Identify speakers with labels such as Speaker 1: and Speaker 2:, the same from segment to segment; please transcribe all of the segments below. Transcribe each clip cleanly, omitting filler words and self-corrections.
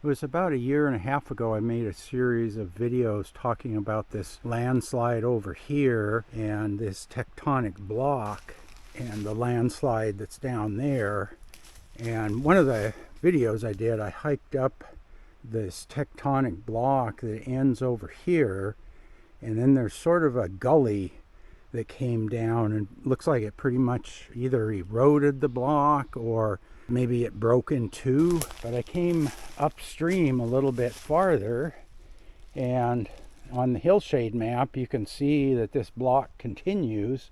Speaker 1: It was about a year and a half ago I made a series of videos talking about this landslide over here and this tectonic block and the landslide that's down there. And one of the videos I did, I hiked up this tectonic block that ends over here, and then there's sort of a gully that came down and looks like it pretty much either eroded the block or maybe it broke in two. But I came upstream a little bit farther, and on the hillshade map you can see that this block continues,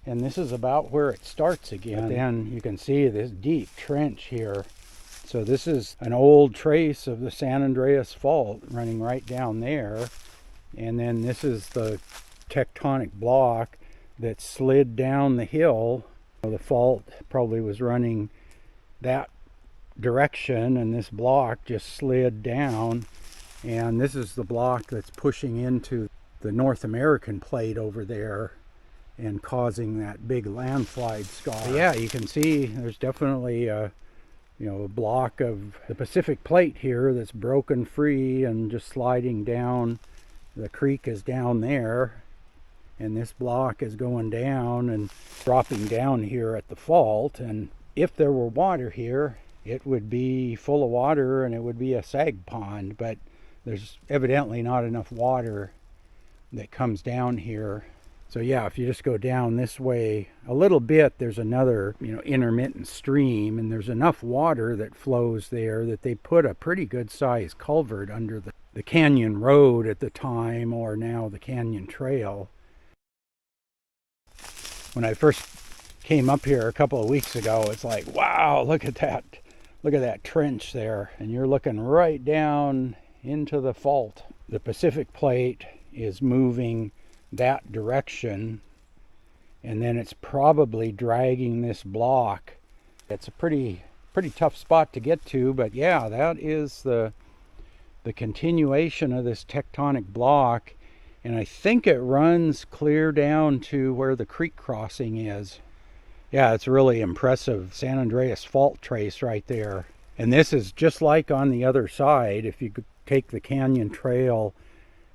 Speaker 1: and this is about where it starts again. But then you can see this deep trench here. So this is an old trace of the San Andreas Fault running right down there, and then this is the tectonic block that slid down the hill. The fault probably was running that direction, and this block just slid down, and this is the block that's pushing into the North American plate over there and causing that big landslide scar. But yeah, you can see there's definitely a block of the Pacific plate here that's broken free and just sliding down. The creek is down there, and this block is going down and dropping down here at the fault. And if there were water here, it would be full of water and it would be a sag pond, but there's evidently not enough water that comes down here. So yeah, if you just go down this way a little bit, there's another intermittent stream, and there's enough water that flows there that they put a pretty good sized culvert under the canyon road at the time, or now the canyon trail. When I first came up here a couple of weeks ago, it's like, wow, look at that trench there, and you're looking right down into the fault. The Pacific plate is moving that direction, and then it's probably dragging this block. It's a pretty tough spot to get to, but yeah, that is the continuation of this tectonic block. And I think it runs clear down to where the creek crossing is. Yeah, it's really impressive San Andreas Fault trace right there. And this is just like on the other side. If you could take the canyon trail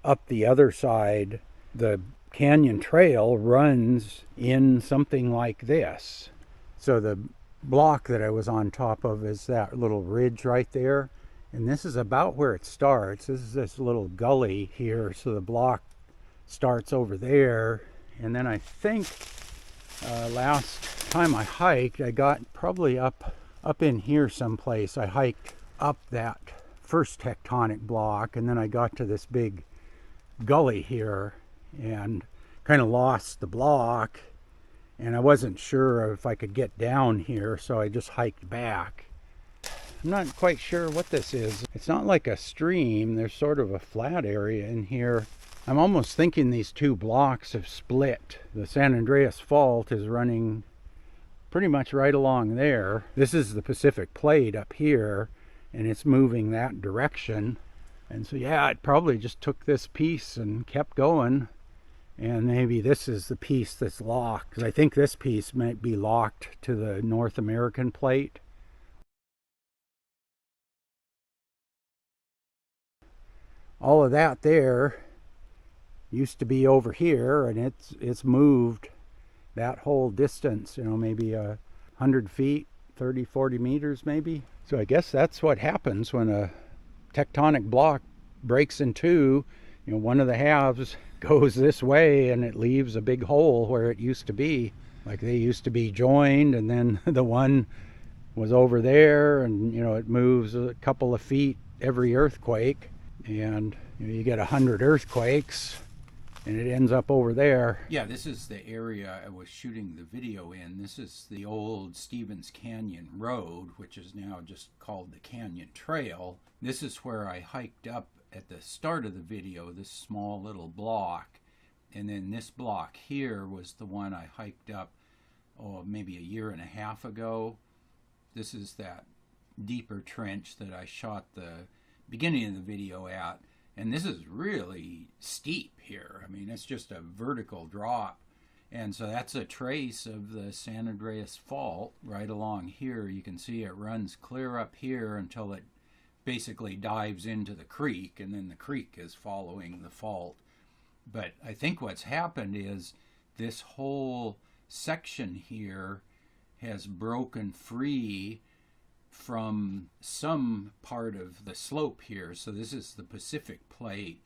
Speaker 1: up the other side, the canyon trail runs in something like this. So the block that I was on top of is that little ridge right there. And this is about where it starts. This is this little gully here. So the block starts over there, and then I think last time I hiked, I got probably up in here someplace. I hiked up that first tectonic block, and then I got to this big gully here and kind of lost the block, and I wasn't sure if I could get down here, so I just hiked back. I'm not quite sure what this is. It's not like a stream. There's sort of a flat area in here. I'm almost thinking these two blocks have split. The San Andreas Fault is running pretty much right along there. This is the Pacific plate up here, and it's moving that direction. And so yeah, it probably just took this piece and kept going. And maybe this is the piece that's locked, because I think this piece might be locked to the North American plate. All of that there used to be over here, and it's moved that whole distance, maybe 100 feet, 30-40 meters maybe. So I guess that's what happens when a tectonic block breaks in two. One of the halves goes this way and it leaves a big hole where it used to be. Like they used to be joined, and then the one was over there, and it moves a couple of feet every earthquake, and you get 100 earthquakes and it ends up over there. Yeah, this is the area I was shooting the video in. This is the old Stevens Canyon Road, which is now just called the Canyon Trail. This is where I hiked up at the start of the video, this small little block. And then this block here was the one I hiked up, maybe a year and a half ago. This is that deeper trench that I shot the beginning of the video at. And this is really steep here. I mean, it's just a vertical drop. And so that's a trace of the San Andreas Fault right along here. You can see it runs clear up here until it
Speaker 2: basically dives into the creek, and then the creek is following the fault. But I think what's happened is this whole section here has broken free from some part of the slope here. So this is the Pacific plate,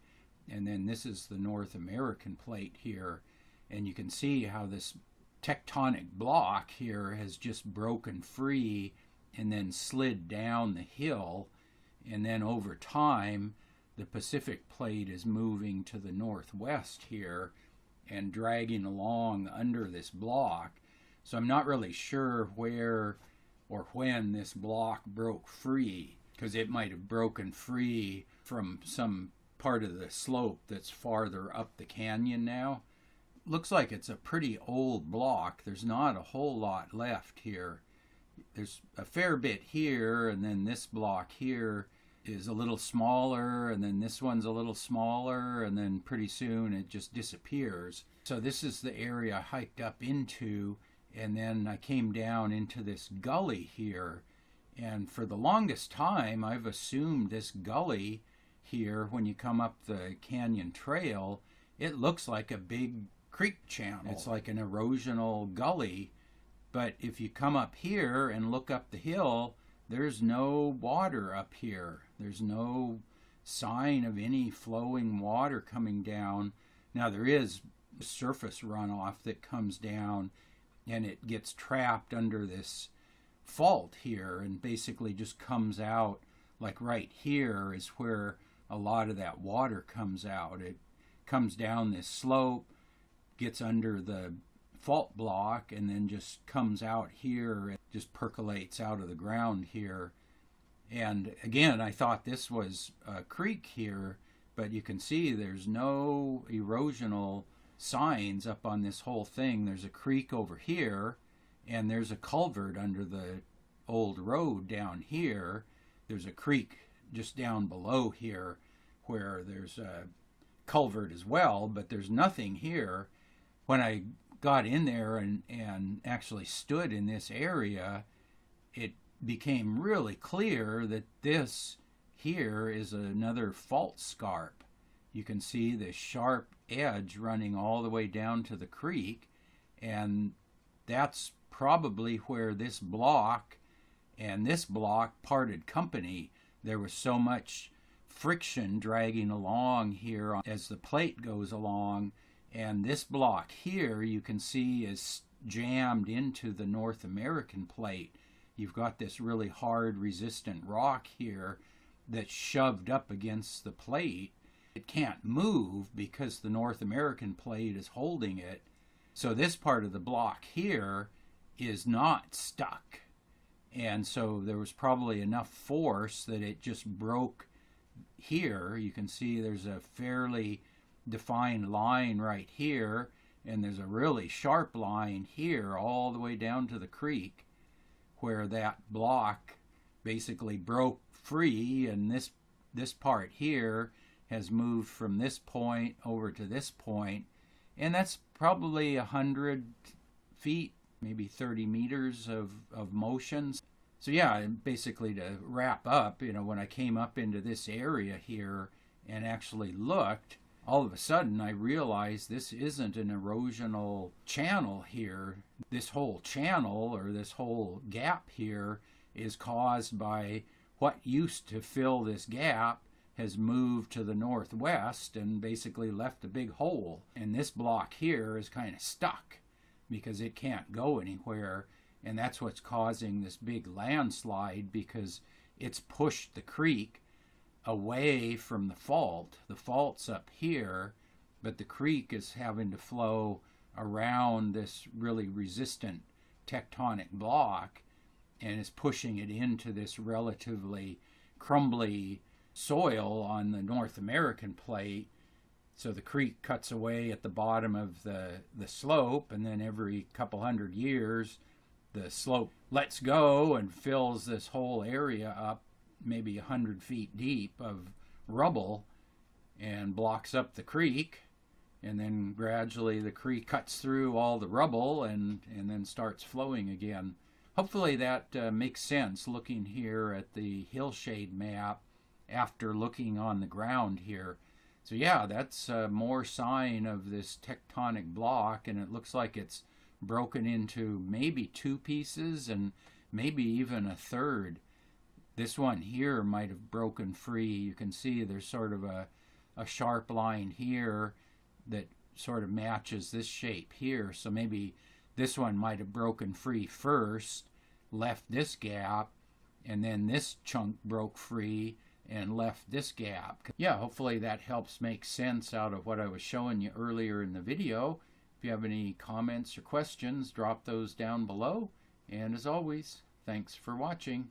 Speaker 2: and then this is the North American plate here. And you can see how this tectonic block here has just broken free and then slid down the hill. And then over time, the Pacific plate is moving to the northwest here and dragging along under this block. So I'm not really sure where or when this block broke free, because it might have broken free from some part of the slope that's farther up the canyon now. Looks like it's a pretty old block. There's not a whole lot left here. There's a fair bit here, and then this block here is a little smaller, and then this one's a little smaller, and then pretty soon it just disappears. So this is the area I hiked up into, and then I came down into this gully here. And for the longest time, I've assumed this gully here, when you come up the canyon trail, it looks like a big creek channel. It's like an erosional gully. But if you come up here and look up the hill, there's no water up here. There's no sign of any flowing water coming down. Now there is surface runoff that comes down, and it gets trapped under this fault here and basically just comes out. Like right here is where a lot of that water comes out. It comes down this slope, gets under the fault block, and then just comes out here. It just percolates out of the ground here. And again, I thought this was a creek here, but you can see there's no erosional signs up on this whole thing. There's a creek over here, and there's a culvert under the old road down here. There's a creek just down below here where there's a culvert as well, but there's nothing here. When I got in there and actually stood in this area, it became really clear that this here is another fault scarp. You can see the sharp edge running all the way down to the creek, and that's probably where this block and this block parted company. There was so much friction dragging along here as the plate goes along, and this block here you can see is jammed into the North American plate. You've got this really hard resistant rock here that's shoved up against the plate. It can't move because the North American plate is holding it. So this part of the block here is not stuck. And so there was probably enough force that it just broke here. You can see there's a fairly defined line right here, and there's a really sharp line here all the way down to the creek where that block basically broke free, and this part here has moved from this point over to this point, and that's probably 100 feet, maybe 30 meters of motion. So yeah, basically to wrap up, when I came up into this area here and actually looked, all of a sudden I realized this isn't an erosional channel here. This whole channel, or this whole gap here, is caused by what used to fill this gap has moved to the northwest and basically left a big hole. And this block here is kind of stuck because it can't go anywhere. And that's what's causing this big landslide, because it's pushed the creek away from the fault. The fault's up here, but the creek is having to flow around this really resistant tectonic block and is pushing it into this relatively crumbly soil on the North American plate. So the creek cuts away at the bottom of the slope, and then every couple hundred years the slope lets go and fills this whole area up, maybe 100 feet deep of rubble, and blocks up the creek. And then gradually the creek cuts through all the rubble and then starts flowing again. Hopefully that makes sense looking here at the hillshade map. after looking on the ground here. So yeah, that's more sign of this tectonic block, and it looks like it's broken into maybe two pieces and maybe even a third. This one here might have broken free. You can see there's sort of a sharp line here that sort of matches this shape here. So maybe this one might have broken free first, left this gap, and then this chunk broke free and left this gap. Yeah, hopefully that helps make sense out of what I was showing you earlier in the video. If you have any comments or questions, drop those down below. And as always, thanks for watching.